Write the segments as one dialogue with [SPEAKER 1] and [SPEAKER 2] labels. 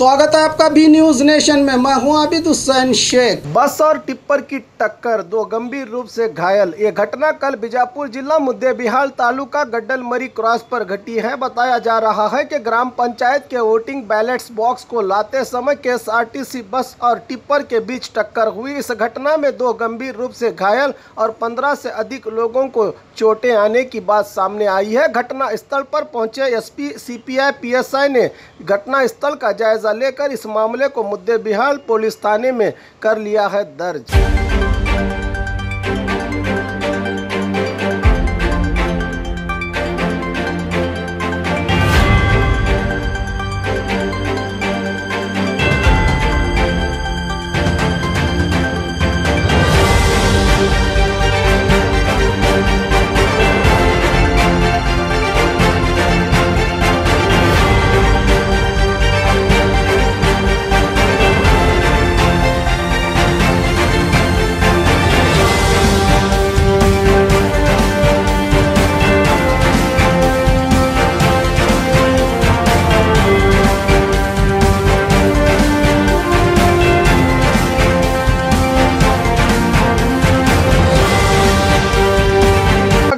[SPEAKER 1] स्वागत है आपका बी न्यूज नेशन में। मैं हूं आबिद हुसैन शेख। बस और टिप्पर की टक्कर, दो गंभीर रूप से घायल। ये घटना कल बीजापुर जिला मुद्देबिहाल तालुका गड्डलमरी क्रॉस पर घटी है। बताया जा रहा है कि ग्राम पंचायत के वोटिंग बैलेट्स बॉक्स को लाते समय केएसआरटीसी बस और टिप्पर के बीच टक्कर हुई। इस घटना में दो गंभीर रूप से घायल और 15 से अधिक लोगों को चोटें आने की बात सामने आई है। घटना स्थल पर पहुंचे एसपी सीपीआई पीएसआई ने घटना स्थल का जायजा लेकर इस मामले को मुद्देबिहाल पुलिस थाने में कर लिया है दर्ज।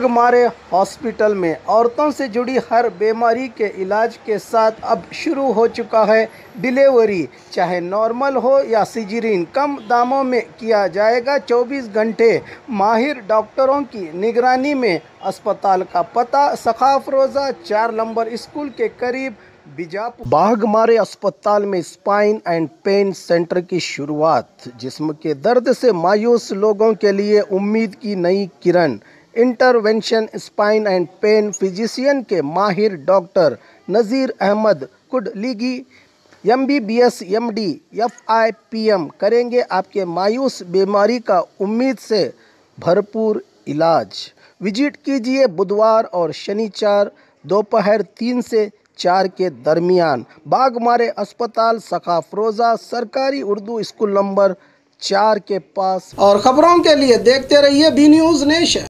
[SPEAKER 1] हमारे हॉस्पिटल में औरतों से जुड़ी हर बीमारी के इलाज के साथ अब शुरू हो चुका है डिलीवरी। चाहे नॉर्मल हो या सिजरीन, कम दामों में किया जाएगा। 24 घंटे माहिर डॉक्टरों की निगरानी में। अस्पताल का पता सखाफरोजा 4 नंबर स्कूल के करीब बीजापुर। बाघमारे अस्पताल में स्पाइन एंड पेन सेंटर की शुरुआत। जिस्म के दर्द से मायूस लोगों के लिए उम्मीद की नई किरण। Intervention spine and pain physician के माहिर doctor Nazir Ahmed Kudligi MBBS MD FIPM करेंगे आपके मायूस बीमारी का उम्मीद से भरपूर इलाज। विजिट कीजिए बुधवार और शनिवार दोपहर 3 से 4 के दरमियान। बाघमारे अस्पताल सखाफरोजा सरकारी उर्दू स्कूल नंबर 4 के पास। और खबरों के लिए देखते रहिए बी न्यूज नेशन।